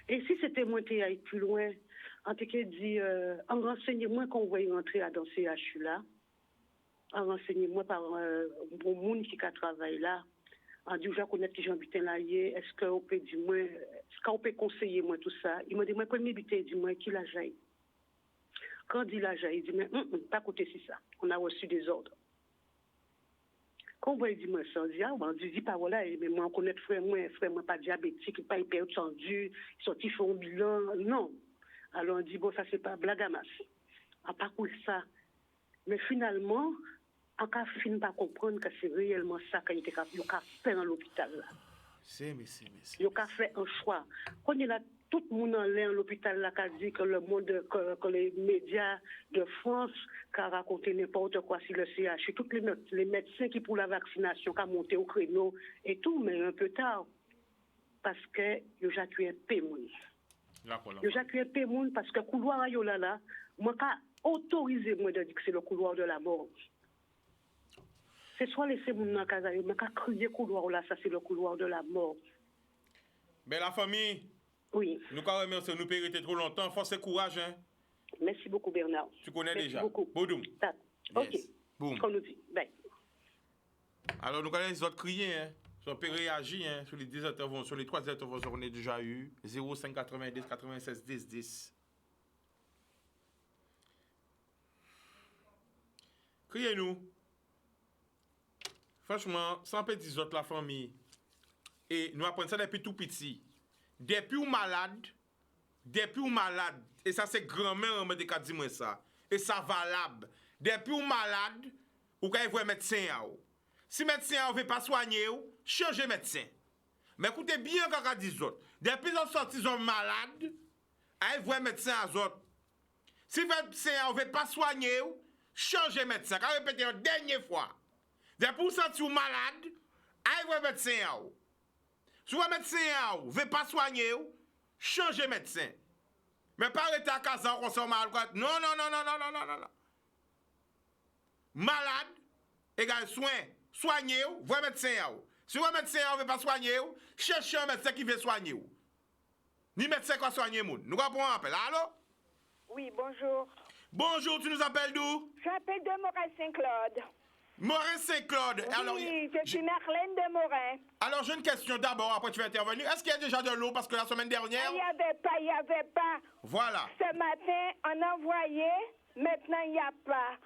Et si c'était moi qui allais plus loin, en tout cas, dit, en renseignez-moi qu'on va y rentrer à dans ces CHU là, en renseignez-moi par bon monde qui a travaillé là, en disant, je connais qui Jean-Butin là, est-ce qu'on peut du moins, est-ce qu'on peut conseiller moi tout ça? Il m'a dit, moi, premier butin, du moins, qui l'a jailli? Quand il dit l'a jailli, il dit, mais pas côté si ça, on a reçu des ordres. Quand on voit dit moi ça, on dit pas voilà, mais moi on connaît frère moi pas diabétique, pas hypertendu, sorti font bilan, non. Alors on dit bon ça c'est pas blague à masse. À part pour ça. Mais finalement, on a fini par comprendre que c'est réellement ça qu'il a fait dans l'hôpital là. Il a fait un choix. Quand il a tout le monde en l'air, l'hôpital là, qui a dit que le monde, que les médias de France, qui a raconté n'importe quoi sur le CHU, tous les médecins qui pour la vaccination, qui ont monté au créneau et tout, mais un peu tard, parce que ils ont tué un pémoun. Ils ont tué un pémoun parce que le couloir à Yolala, moi, j'ai autorisé moi de dire que c'est le couloir de la mort. C'est soit laisser mon dans la casa, mais j'ai crié couloir là, ça c'est le couloir de la mort. Mais la famille. Oui. Nous quand remercions, nous périter trop longtemps. Force et courage, hein. Merci beaucoup, Bernard. Tu connais Merci déjà. Beaucoup. Bodoum. Ok. Yes. Boum. Ce qu'on nous dit. Bye. Alors, nous connaissons les autres crier, hein. On peut réagir, hein, sur les 10 interventions, sur les 3 interventions qu'on a déjà eues. 05 90 96 10 10. Criez-nous. Franchement, sans petits autres, la famille. Et nous apprenons ça depuis tout petit. Depuis ou malade, et ça c'est grand-mère qui a dit moi ça, et ça valable. Depuis ou malade, ou quand vous voyez médecin, si médecin ne veut pas soigner, changez médecin. Mais écoutez bien quand on dit autres. Depuis qu'ils sorti sont malades, vous voyez médecin à autres. Si médecin ne veut pas soigner, changez médecin. Quand vous répétez une dernière fois. Depuis vous sentez malade, vous voyez médecin. Si vous médecin ne veut pas soigner, changez médecin. Mais pas arrêter à casa on se mal. Non. Malade égale soin. Soignez-vous, voyez médecin. Si vous médecin ne veut pas soigner, cherchez un médecin qui veut soigner. Ni médecin qui va soigner. Nous avons un appel. Allô? Oui, bonjour. Bonjour, tu nous appelles d'où? J'appelle de Morin-Saint-Claude. Morin-Saint-Claude. Oui, alors, je suis Marlène de Morin. Alors, j'ai une question d'abord, après tu vas intervenir. Est-ce qu'il y a déjà de l'eau? Parce que la semaine dernière... Il n'y avait pas. Voilà. Ce matin, on a envoyé, maintenant il n'y a pas.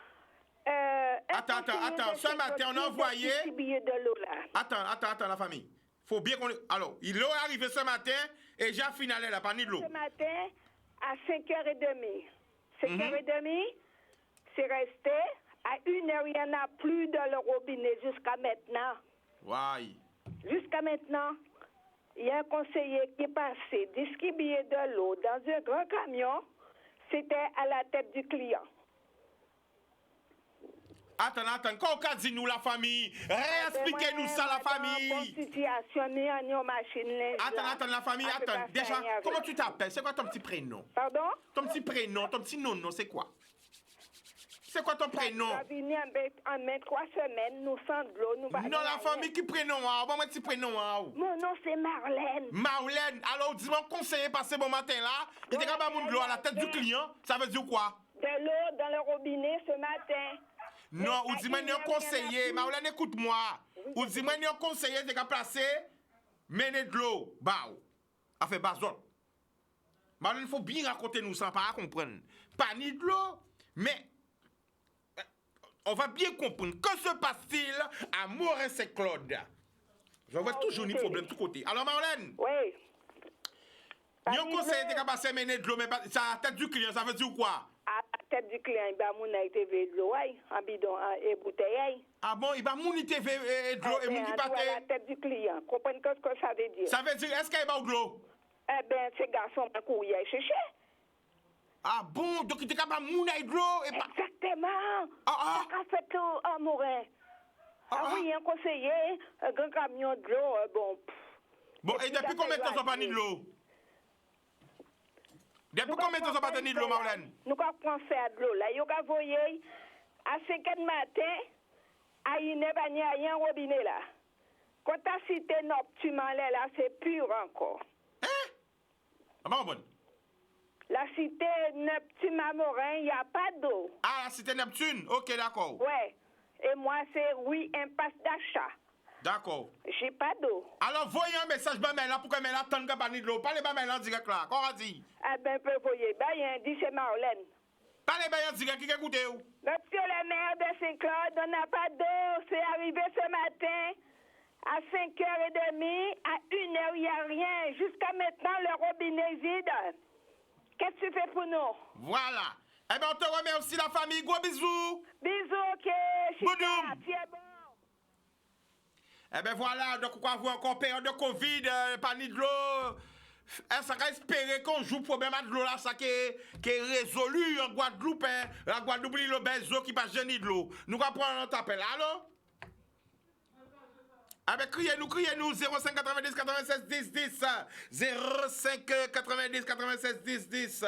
Attends. Ce matin, on a envoyé... de l'eau là. Attends, la famille. Faut bien qu'on... Alors, l'eau est arrivée ce matin et j'ai finalé la panne de l'eau. Ce matin, à 5h30. 5h30, c'est resté. À 1h, il n'y en a plus dans le robinet jusqu'à maintenant. Ouais. Jusqu'à maintenant, il y a un conseiller qui est passé distribuer de l'eau dans un grand camion. C'était à la tête du client. Attends, quand on dit nous la famille, réexpliquez-nous ça la famille. Attends, la famille, attends. Déjà, comment tu t'appelles? C'est quoi ton petit prénom? Pardon? Ton petit prénom, ton petit nom, c'est quoi? C'est quoi ton prénom? Ça venu en 3 semaines, nous sans de l'eau, nous Non, la famille qui prénom, bon, mon petit prénom. Mon nom c'est Marlène. Marlène, alors dis-moi conseiller passé bon matin là, il était capable de l'eau à la tête du client, ça veut dire quoi? De l'eau dans le robinet ce matin. Non, ou dis-moi un conseiller, Marlène écoute-moi. Ou dis-moi un conseiller, c'est qu'à placer, mener de l'eau, bah, a fait bazot. Marlène, il faut bien raconter nous ça, pas comprendre. Pas ni de l'eau, mais on va bien comprendre. Que se passe-t-il à Morin-Saint-Claude? Je vois toujours des problèmes de tous côtés. Alors, Marlène? Oui. Ni un conseiller qui a passé mener de l'eau, mais ça à la tête du client, ça veut dire quoi? À la tête du client, il va mounir TV de l'eau, en bidon et bouteille. Ah bon, il va mounir TV de l'eau et mounir pas à la tête du client. Comprenez ce que ça veut dire? Ça veut dire, est-ce qu'il va de l'eau? Eh bien, ces garçons vont courir chercher. Ah bon, donc il était capable de mounir de l'eau et pas... Exactement. Ça a fait tout en Morin. Oui, un conseiller, un grand camion de l'eau, bon. Bon, et depuis combien de temps ça pas ni de l'eau? Depuis combien de temps ça pas ni de l'eau, Marlène? Nous avons faire de l'eau là. Nous avons voyé à 5 h du matin, à une un robinet là. Quand tu as cité Noctume là, c'est pur encore. Hein? Ah bon. La cité Neptune à Morin, il n'y a pas d'eau. Ah, la cité Neptune? Ok, d'accord. Ouais. Et moi, c'est oui, impasse d'achat. D'accord. J'ai pas d'eau. Alors, voyez un message, bah, là, pour que mais là, tant que pas ni de l'eau. Parlez, bah, là, direct là. Qu'on a dit? Ah ben, peu voyez, bah, il y a un dit, c'est Marlène. Parlez, bah, direct, qui écoute où? Monsieur le maire de Saint-Claude, on n'a pas d'eau. C'est arrivé ce matin. À 5h30, à 1h, il n'y a rien. Jusqu'à maintenant, le robinet est vide. Qu'est-ce que tu fais pour nous? Voilà. Eh bien, on te remercie, la famille. Gros bisous. Bisous, ok. Boudou. C'est bon. Eh bien, voilà. Donc, on va encore période de Covid, pas ni de l'eau. Ça va espérer qu'on joue problème de l'eau là, ça qui est résolu en Guadeloupe. La Guadeloupe, il y a le besoin qui passe de l'eau. Nous allons prendre notre appel. Allô? Ah ben criez-nous 05 90 96 10 10 05 90 96 10 10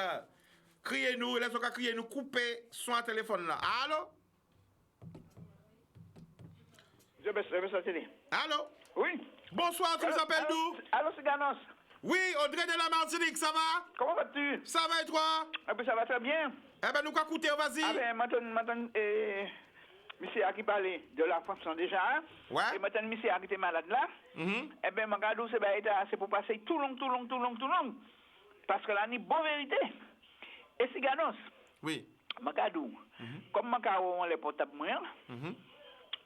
criez-nous, laissez-nous crier, nous couper son téléphone là. Allô? Je vais sortir. Allô? Oui. Bonsoir, tu nous appelles d'où? Allô, c'est Ganos. Oui, Audrey de la Martinique, ça va? Comment vas-tu? Ça va et toi? Ah ben, ça va très bien. Eh ben nous quoi écouter, vas-y. Ah ben, maintenant, monsieur a qui parlait de la France déjà. Ouais. Et maintenant, monsieur a qui était malade là. Eh ben, mon gars, c'est pour passer tout long. Parce que là, ni bonne vérité. Et c'est Ganos. Oui. Magadou, comme Macao, on les portables moyens,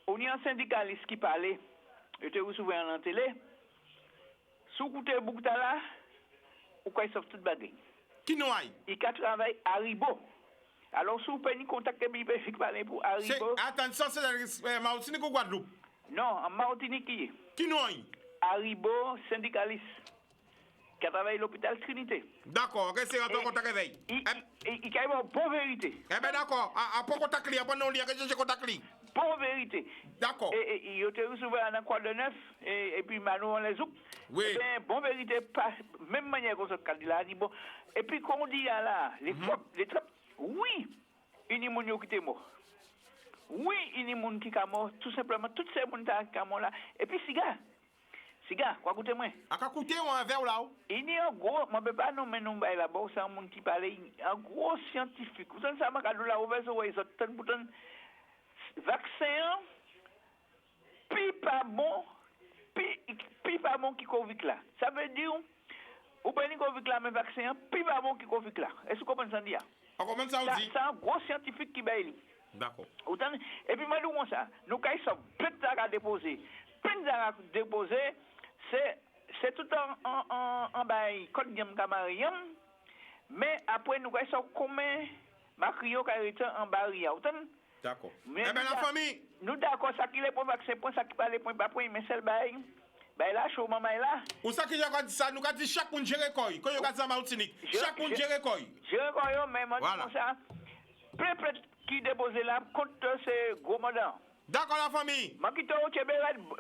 on y a un syndicaliste qui parlait, je te souviens à la télé, sous côté Boukta là, ou quoi ils sortent toute baguette. Qui nous aille? Il a travaillé à Haribo. Alors, si vous pouvez contacter Bibi, il parler pour Haribo. Attends, ça c'est Martinique ou Guadeloupe? Non, en Martinique qui est. Qui nous aille? Haribo, syndicaliste, qui a travaillé à l'hôpital Trinité. D'accord, ok, c'est en contact réveil. Il a une bonne vérité. Eh ben d'accord, après contact li, après non li, j'ai contact li. Bonne vérité. D'accord. Et il était recevé à un quoi de neuf, et puis Manon on les oups. Oui. Eh bien, bonne vérité, pas, même manière qu'on se calme là, dit bon. Et puis qu'on dit là, les trappes, oui, il y a des gens qui sont morts. Oui, il y a des gens qui sont morts, tout simplement, tous ces gens qui sont morts là. Et puis, Siga, quoi écoutez-moi. À quoi écouter ou un verre là? Il y a un gros, je ne peux pas nommer non là-bas, c'est un monde qui parle, un gros scientifique. Vous savez, ça m'a dit là, ils ont vaccin, puis pas bon qui Covid là. Ça veut dire, ou pas ni Covid là, mais vaccin, puis pas bon qui Covid là. Est-ce que vous comprenez ça dire? On commence ça aussi. C'est un gros scientifique qui baille. D'accord. Et puis, moi, nous, ça, nous, quand ils sont plein à déposer, c'est tout en bail, code de Gamariam, mais après, nous, quand ils sont comme Macrio qui a été en barrière. D'accord. Mais Eh bien, la famille. Nous d'accord, ça qui est pour vaccin, pour ça qui parle point pas point, mais c'est bail. Ben là, chaud maman est là. Ou ça qui a dit ça, nous avons dit chaque monde gère quoi. Quand il a dit ça, Martinique, chaque monde gère quoi. Gère quoi, mais moi, comme ça. Peu qui dépose là contre ces gros mandats. D'accord, la famille. Moi qui te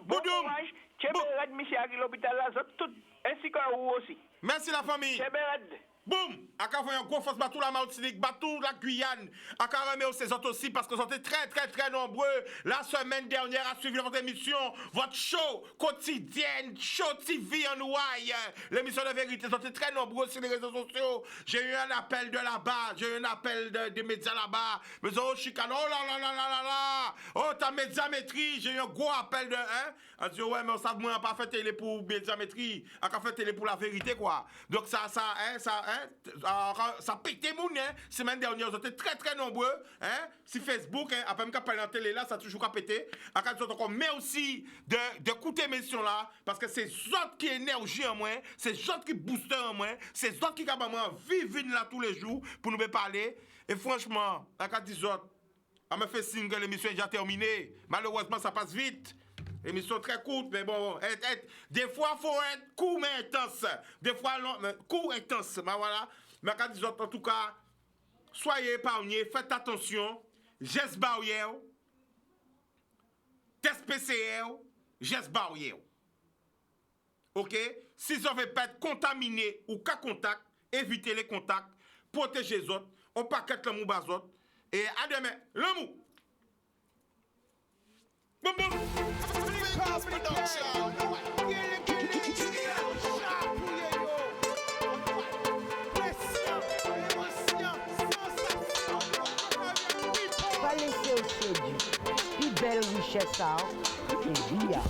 bon courage. Tchébérad, monsieur à l'hôpital là, tout, ainsi que vous aussi. Merci, la famille. Tchébérad. Boum! A ka voyan gros force batou la Martinique, batou la Guyane. A ka remercier ces autres aussi parce que vous êtes très nombreux. La semaine dernière à suivre votre émission, votre show quotidienne, show TV en ouaille. L'émission de vérité, vous êtes très nombreux sur les réseaux sociaux. J'ai eu un appel de là-bas, j'ai eu un appel des médias là-bas. Mais oh, chicane, oh là. Oh, ta médiamétrie, j'ai eu un gros appel de, hein? On dit, ouais, mais on savait moi pas fait télé pour médiamétrie, on a fait télé pour la vérité, quoi. Donc ça pété moun, hein. Semaine dernière, vous êtes très nombreux, hein. Si Facebook, hein, après même qu'à parler en télé là, ça a toujours qu'à péter. À quand vous encore merci d'écouter l'émission là, parce que c'est autres qui énergie en moi, c'est autres qui booster en moi, c'est autres qui capable vivre là tous les jours pour nous parler. Et franchement, à quand vous autres, on me fait signe que l'émission est déjà terminée. Malheureusement, ça passe vite. Émission très courte, mais bon, des fois, il faut être court mais intense. Des fois, long, mais court intense. Mais voilà. Mais quand ils ont, en tout cas, soyez épargnés, faites attention. Geste barrière, test PCR, geste barrière. OK? Si vous n'avez pas être contaminé ou cas contact, évitez les contacts, protégez les autres, on paquette le mou bas autres. Et à demain, le mou. Boum boum. Pas laisser au séduit. Plus belle richesse, ça. Et bien.